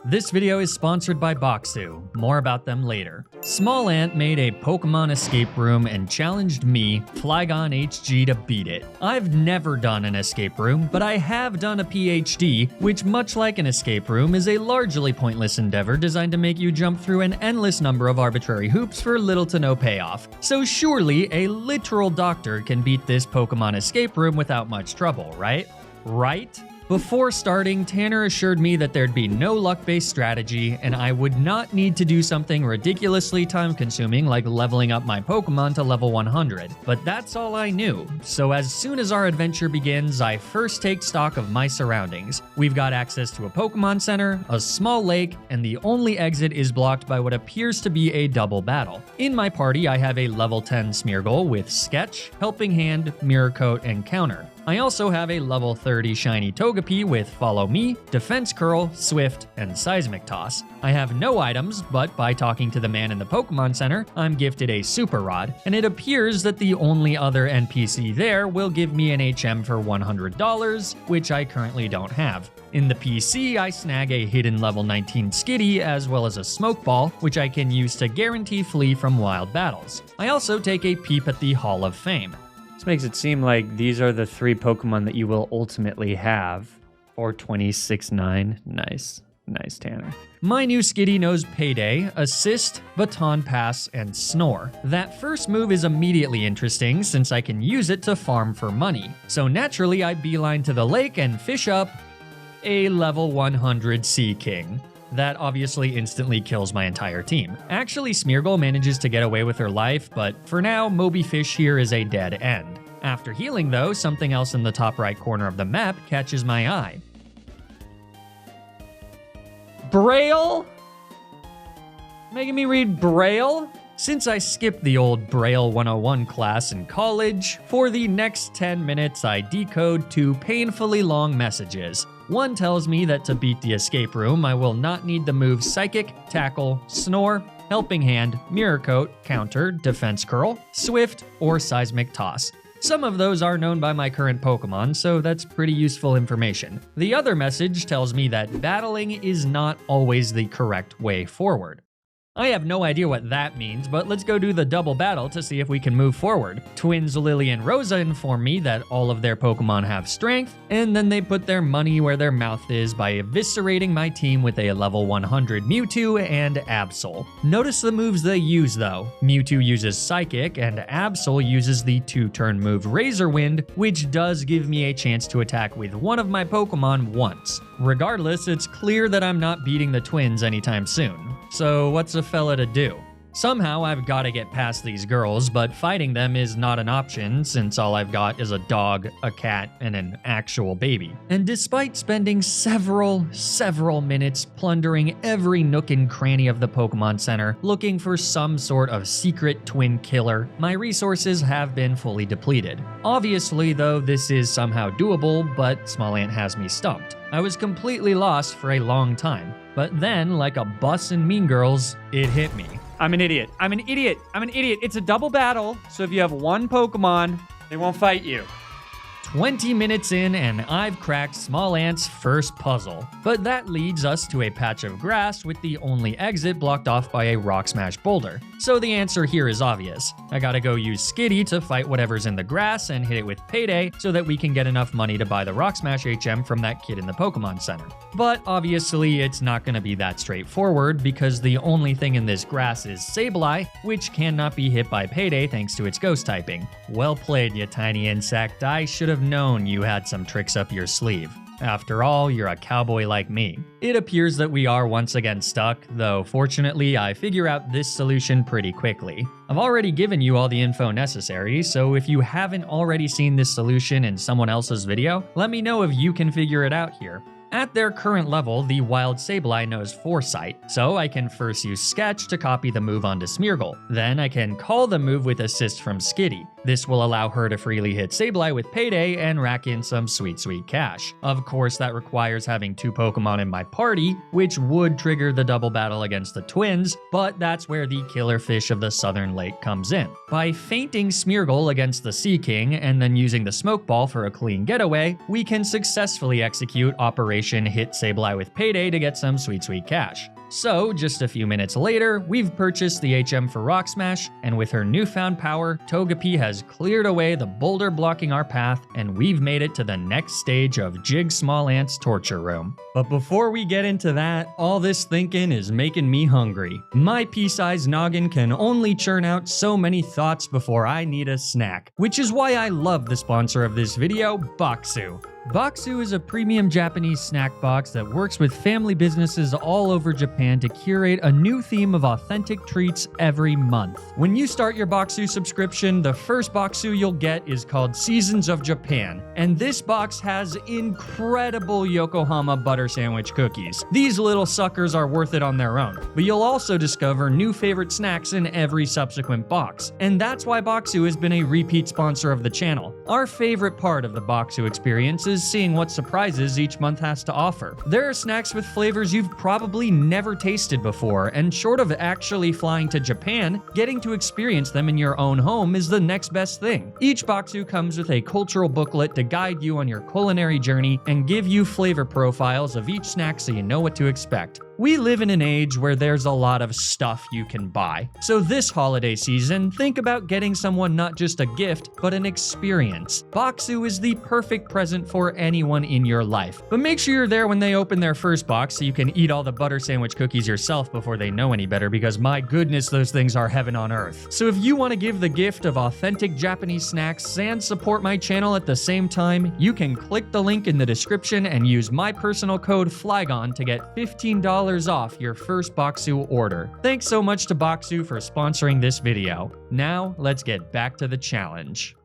This video is sponsored by Boxu. More about them later. SmallAnt made a Pokemon escape room and challenged me, Flygon HG, to beat it. I've never done an escape room, but I have done a PhD, which much like an escape room is a largely pointless endeavor designed to make you jump through an endless number of arbitrary hoops for little to no payoff. So surely a literal doctor can beat this Pokemon escape room without much trouble, right? Right? Before starting, Tanner assured me that there'd be no luck-based strategy, and I would not need to do something ridiculously time-consuming like leveling up my Pokemon to level 100. But that's all I knew, so as soon as our adventure begins, I first take stock of my surroundings. We've got access to a Pokemon Center, a small lake, and the only exit is blocked by what appears to be a double battle. In my party, I have a level 10 Smeargle with Sketch, Helping Hand, Mirror Coat, and Counter. I also have a level 30 shiny Togepi with Follow Me, Defense Curl, Swift, and Seismic Toss. I have no items, but by talking to the man in the Pokemon Center, I'm gifted a Super Rod, and it appears that the only other NPC there will give me an HM for $100, which I currently don't have. In the PC, I snag a hidden level 19 Skitty as well as a Smoke Ball, which I can use to guarantee flee from wild battles. I also take a peep at the Hall of Fame. This makes it seem like these are the 3 Pokemon that you will ultimately have for 26.9. Nice, Tanner. My new Skitty knows Payday, Assist, Baton Pass, and Snore. That first move is immediately interesting since I can use it to farm for money. So naturally I beeline to the lake and fish up a level 100 Sea King. That obviously instantly kills my entire team. Actually, Smeargle manages to get away with her life, but for now, Moby Fish here is a dead end. After healing though, something else in the top right corner of the map catches my eye. Braille? Making me read Braille? Since I skipped the old Braille 101 class in college, for the next 10 minutes I decode 2 painfully long messages. One tells me that to beat the escape room, I will not need the moves Psychic, Tackle, Snore, Helping Hand, Mirror Coat, Counter, Defense Curl, Swift, or Seismic Toss. Some of those are known by my current Pokemon, so that's pretty useful information. The other message tells me that battling is not always the correct way forward. I have no idea what that means, but let's go do the double battle to see if we can move forward. Twins Lily and Rosa inform me that all of their Pokemon have strength, and then they put their money where their mouth is by eviscerating my team with a level 100 Mewtwo and Absol. Notice the moves they use though. Mewtwo uses Psychic, and Absol uses the 2-turn move Razor Wind, which does give me a chance to attack with one of my Pokemon once. Regardless, it's clear that I'm not beating the twins anytime soon. So what's a fella to do? Somehow I've got to get past these girls, but fighting them is not an option since all I've got is a dog, a cat, and an actual baby. And despite spending several minutes plundering every nook and cranny of the Pokemon Center looking for some sort of secret twin killer, my resources have been fully depleted. Obviously though, this is somehow doable, but SmallAnt has me stumped. I was completely lost for a long time, but then, like a bus in Mean Girls, it hit me. I'm an idiot. It's a double battle, so if you have one Pokemon, they won't fight you. 20 minutes in and I've cracked SmallAnt's first puzzle. But that leads us to a patch of grass with the only exit blocked off by a rock smash boulder. So the answer here is obvious. I gotta go use Skitty to fight whatever's in the grass and hit it with Payday so that we can get enough money to buy the rock smash HM from that kid in the Pokemon Center. But obviously it's not gonna be that straightforward because the only thing in this grass is Sableye, which cannot be hit by Payday thanks to its ghost typing. Well played, you tiny insect. I should have known you had some tricks up your sleeve. After all, you're a cowboy like me. It appears that we are once again stuck, though fortunately I figure out this solution pretty quickly. I've already given you all the info necessary, so if you haven't already seen this solution in someone else's video, let me know if you can figure it out here. At their current level, the wild Sableye knows Foresight, so I can first use Sketch to copy the move onto Smeargle. Then I can call the move with Assist from Skitty. This will allow her to freely hit Sableye with Payday and rack in some sweet cash. Of course, that requires having 2 Pokemon in my party, which would trigger the double battle against the twins, but that's where the killer fish of the Southern Lake comes in. By feinting Smeargle against the Sea King and then using the Smoke Ball for a clean getaway, we can successfully execute Operation desperation, hit Sableye with Payday to get some sweet cash. So, just a few minutes later, we've purchased the HM for Rock Smash, and with her newfound power, Togepi has cleared away the boulder blocking our path, and we've made it to the next stage of Jig SmallAnt's torture room. But before we get into that, all this thinking is making me hungry. My pea-sized noggin can only churn out so many thoughts before I need a snack, which is why I love the sponsor of this video, Boxu. Boxu is a premium Japanese snack box that works with family businesses all over Japan to curate a new theme of authentic treats every month. When you start your Boxu subscription, the first Boxu you'll get is called Seasons of Japan, and this box has incredible Yokohama butter sandwich cookies. These little suckers are worth it on their own, but you'll also discover new favorite snacks in every subsequent box, and that's why Boxu has been a repeat sponsor of the channel. Our favorite part of the Boxu experience is seeing what surprises each month has to offer. There are snacks with flavors you've probably never tasted before, and short of actually flying to Japan, getting to experience them in your own home is the next best thing. Each Boxu comes with a cultural booklet to guide you on your culinary journey and give you flavor profiles of each snack so you know what to expect. We live in an age where there's a lot of stuff you can buy. So this holiday season, think about getting someone not just a gift, but an experience. Boxu is the perfect present for anyone in your life. But make sure you're there when they open their first box so you can eat all the butter sandwich cookies yourself before they know any better, because my goodness, those things are heaven on earth. So if you want to give the gift of authentic Japanese snacks and support my channel at the same time, you can click the link in the description and use my personal code FLAGON to get $15 off your first Boxu order. Thanks so much to Boxu for sponsoring this video. Now, let's get back to the challenge.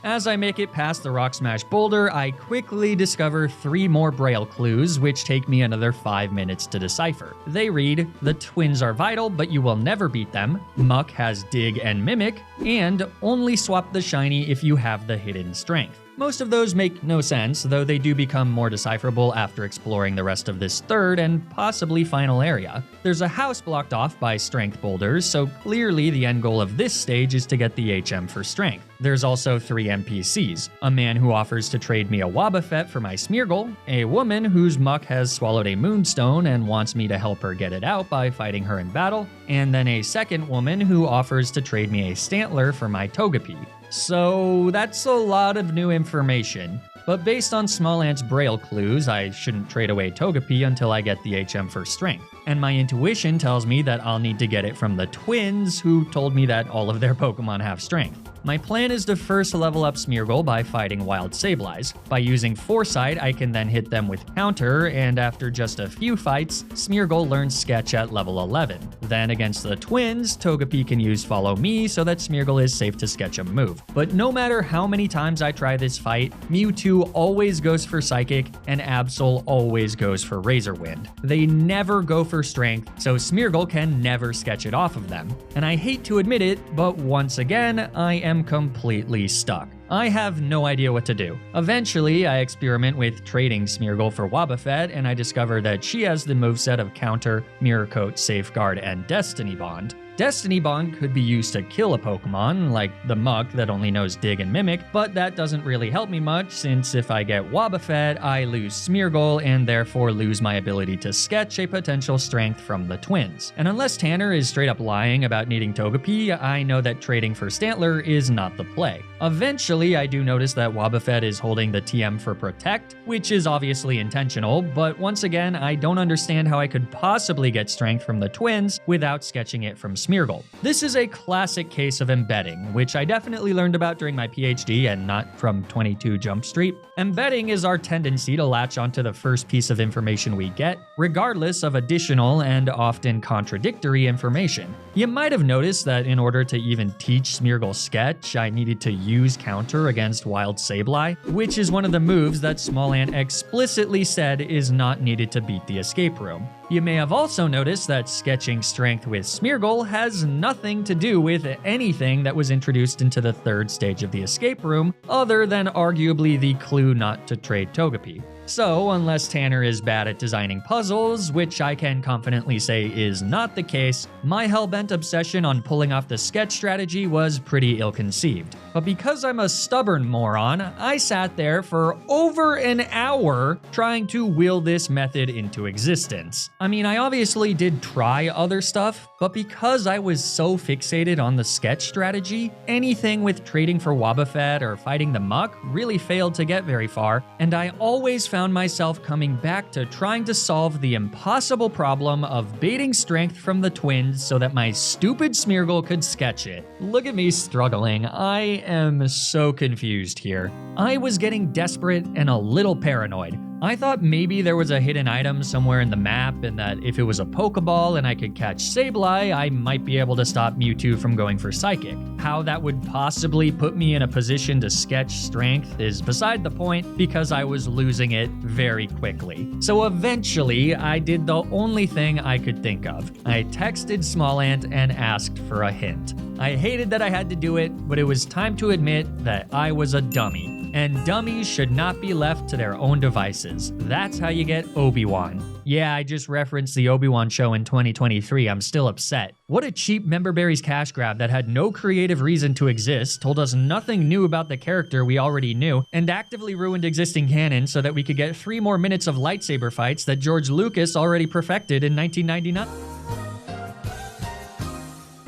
As I make it past the Rock Smash boulder, I quickly discover 3 more braille clues, which take me another 5 minutes to decipher. They read, the twins are vital, but you will never beat them, Muck has dig and mimic, and only swap the shiny if you have the hidden strength. Most of those make no sense, though they do become more decipherable after exploring the rest of this third and possibly final area. There's a house blocked off by strength boulders, so clearly the end goal of this stage is to get the HM for strength. There's also 3 NPCs, a man who offers to trade me a Wobbuffet for my Smeargle, a woman whose Muck has swallowed a moonstone and wants me to help her get it out by fighting her in battle, and then a second woman who offers to trade me a Stantler for my Togepi. So that's a lot of new information. But based on SmallAnt's braille clues, I shouldn't trade away Togepi until I get the HM for strength. And my intuition tells me that I'll need to get it from the twins, who told me that all of their Pokemon have strength. My plan is to first level up Smeargle by fighting wild Sableyes. By using Foresight, I can then hit them with Counter, and after just a few fights, Smeargle learns Sketch at level 11. Then against the twins, Togepi can use Follow Me so that Smeargle is safe to sketch a move. But no matter how many times I try this fight, Mewtwo always goes for Psychic, and Absol always goes for Razor Wind. They never go for Strength, so Smeargle can never sketch it off of them. And I hate to admit it, but once again, I am completely stuck. I have no idea what to do. Eventually, I experiment with trading Smeargle for Wobbuffet, and I discover that she has the moveset of Counter, Mirror Coat, Safeguard, and Destiny Bond. Destiny Bond could be used to kill a Pokemon, like the Muck that only knows Dig and Mimic, but that doesn't really help me much, since if I get Wobbuffet, I lose Smeargle and therefore lose my ability to sketch a potential strength from the twins. And unless Tanner is straight up lying about needing Togepi, I know that trading for Stantler is not the play. Eventually, I do notice that Wobbuffet is holding the TM for Protect, which is obviously intentional, but once again, I don't understand how I could possibly get strength from the twins without sketching it from Smeargle. This is a classic case of embedding, which I definitely learned about during my PhD and not from 22 Jump Street. Embedding is our tendency to latch onto the first piece of information we get, regardless of additional and often contradictory information. You might have noticed that in order to even teach Smeargle Sketch, I needed to use Counter against Wild Sableye, which is one of the moves that SmallAnt explicitly said is not needed to beat the escape room. You may have also noticed that sketching strength with Smeargle has nothing to do with anything that was introduced into the third stage of the escape room, other than arguably the clue not to trade Togepi. So, unless Tanner is bad at designing puzzles, which I can confidently say is not the case, my hellbent obsession on pulling off the sketch strategy was pretty ill-conceived. But because I'm a stubborn moron, I sat there for over an hour trying to will this method into existence. I mean, I obviously did try other stuff, but because I was so fixated on the sketch strategy, anything with trading for Wobbuffet or fighting the Muck really failed to get very far, and I always found myself coming back to trying to solve the impossible problem of baiting strength from the twins so that my stupid Smeargle could sketch it. Look at me struggling. I am so confused here. I was getting desperate and a little paranoid. I thought maybe there was a hidden item somewhere in the map and that if it was a Pokeball and I could catch Sableye, I might be able to stop Mewtwo from going for Psychic. How that would possibly put me in a position to sketch Strength is beside the point because I was losing it very quickly. So eventually, I did the only thing I could think of. I texted SmallAnt and asked for a hint. I hated that I had to do it, but it was time to admit that I was a dummy. And dummies should not be left to their own devices. That's how you get Obi-Wan. Yeah, I just referenced the Obi-Wan show in 2023. I'm still upset. What a cheap Member Berries cash grab that had no creative reason to exist, told us nothing new about the character we already knew, and actively ruined existing canon so that we could get 3 more minutes of lightsaber fights that George Lucas already perfected in 1999.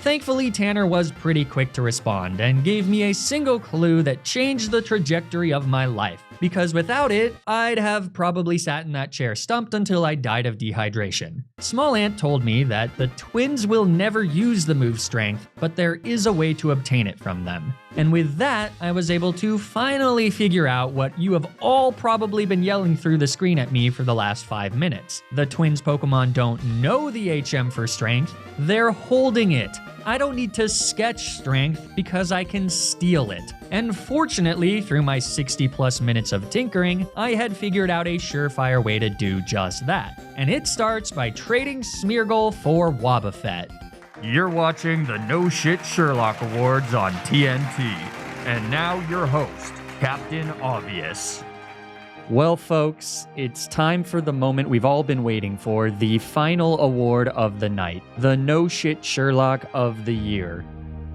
Thankfully, Tanner was pretty quick to respond and gave me a single clue that changed the trajectory of my life, because without it, I'd have probably sat in that chair stumped until I died of dehydration. SmallAnt told me that the twins will never use the move Strength, but there is a way to obtain it from them. And with that, I was able to finally figure out what you have all probably been yelling through the screen at me for the last 5 minutes. The twins Pokemon don't know the HM for Strength, they're holding it. I don't need to sketch Strength because I can steal it. And fortunately, through my 60+ minutes of tinkering, I had figured out a surefire way to do just that. And it starts by trading Smeargle for Wobbuffet. You're watching the No Shit Sherlock Awards on TNT. And now your host, Captain Obvious. Well, folks, it's time for the moment we've all been waiting for, the final award of the night, the No Shit Sherlock of the Year.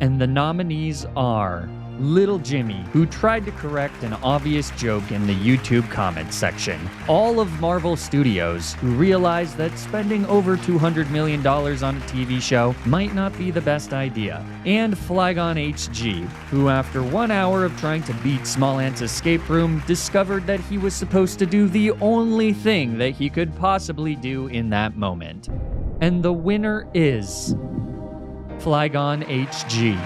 And the nominees are Little Jimmy, who tried to correct an obvious joke in the YouTube comments section, all of Marvel Studios, who realized that spending over $200 million on a TV show might not be the best idea, and Flygon HG, who after 1 hour of trying to beat SmallAnt's escape room, discovered that he was supposed to do the only thing that he could possibly do in that moment. And the winner is Flygon HG.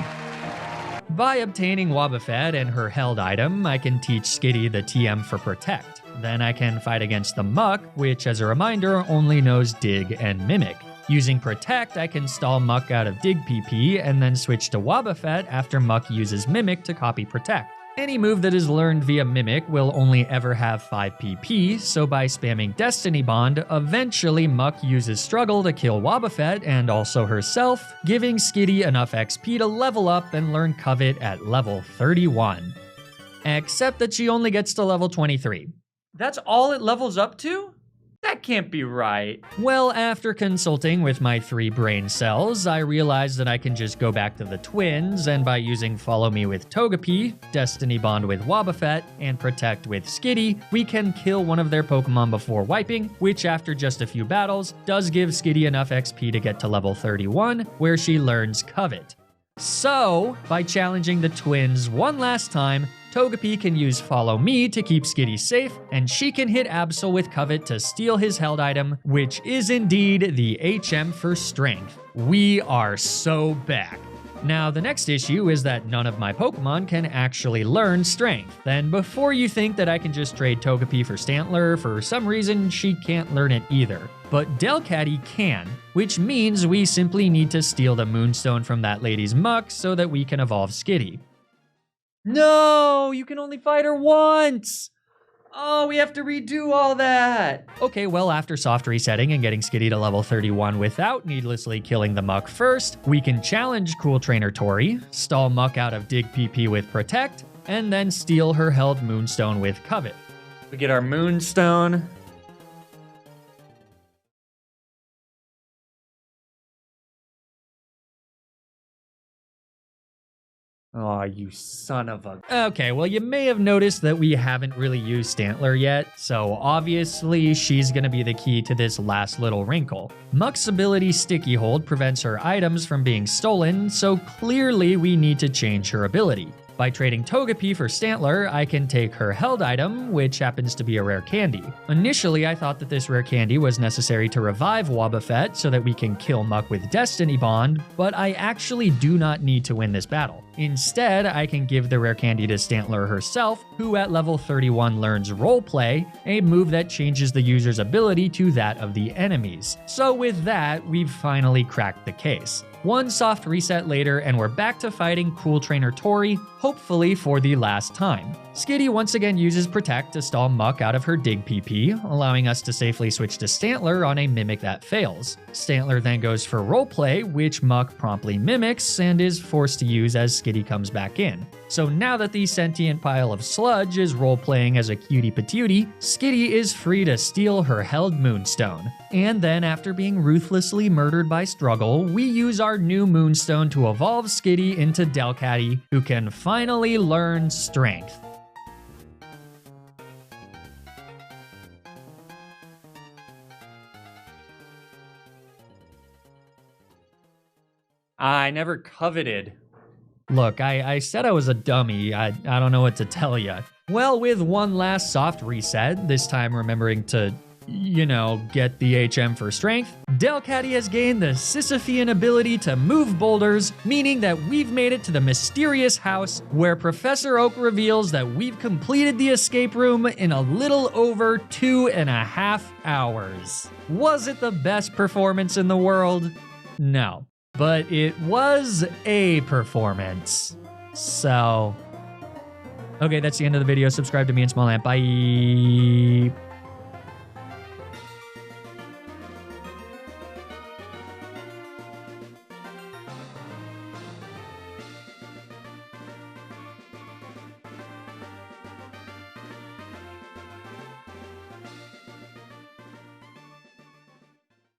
By obtaining Wobbuffet and her held item, I can teach Skitty the TM for Protect. Then I can fight against the Muck, which as a reminder only knows Dig and Mimic. Using Protect, I can stall Muck out of Dig PP and then switch to Wobbuffet after Muck uses Mimic to copy Protect. Any move that is learned via Mimic will only ever have 5 PP, so by spamming Destiny Bond, eventually Muck uses Struggle to kill Wobbuffet and also herself, giving Skitty enough XP to level up and learn Covet at level 31. Except that she only gets to level 23. That's all it levels up to? That can't be right. Well, after consulting with my 3 brain cells, I realized that I can just go back to the twins, and by using Follow Me with Togepi, Destiny Bond with Wobbuffet, and Protect with Skitty, we can kill one of their Pokemon before wiping, which after just a few battles, does give Skitty enough XP to get to level 31, where she learns Covet. So, by challenging the twins one last time, Togepi can use Follow Me to keep Skitty safe, and she can hit Absol with Covet to steal his held item, which is indeed the HM for Strength. We are so back. Now, the next issue is that none of my Pokemon can actually learn Strength. And before you think that I can just trade Togepi for Stantler, for some reason she can't learn it either. But Delcatty can, which means we simply need to steal the Moonstone from that lady's Muck so that we can evolve Skitty. No, you can only fight her once. Oh, we have to redo all that. Okay, well, after soft resetting and getting Skitty to level 31 without needlessly killing the Muck first, we can challenge Cool Trainer Tori, stall Muck out of Dig PP with Protect, and then steal her held Moonstone with Covet. We get our moonstone. Oh, you son of a... Okay, well, you may have noticed that we haven't really used Stantler yet, so obviously she's gonna be the key to this last little wrinkle. Muck's ability Sticky Hold prevents her items from being stolen, so clearly we need to change her ability. By trading Togepi for Stantler, I can take her held item, which happens to be a rare candy. Initially, I thought that this rare candy was necessary to revive Wobbuffet so that we can kill Muck with Destiny Bond, but I actually do not need to win this battle. Instead, I can give the rare candy to Stantler herself, who at level 31 learns Roleplay, a move that changes the user's ability to that of the enemies. So with that, we've finally cracked the case. One soft reset later, and we're back to fighting Cool Trainer Tori, hopefully for the last time. Skitty once again uses Protect to stall Muck out of her Dig PP, allowing us to safely switch to Stantler on a Mimic that fails. Stantler then goes for Roleplay, which Muck promptly mimics and is forced to use as Skitty comes back in. So now that the sentient pile of sludge is roleplaying as a cutie patootie, Skitty is free to steal her held Moonstone. And then after being ruthlessly murdered by Struggle, we use our new Moonstone to evolve Skitty into Delcatty, who can finally learn Strength. I never coveted. Look, I said I was a dummy. I don't know what to tell you. Well, with one last soft reset, this time remembering to, you know, get the HM for strength, Delcatty has gained the Sisyphean ability to move boulders, meaning that we've made it to the mysterious house where Professor Oak reveals that we've completed the escape room in a little over 2.5 hours. Was it the best performance in the world? No. But it was a performance. So, okay, that's the end of the video. Subscribe to me and SmallAnt. Bye.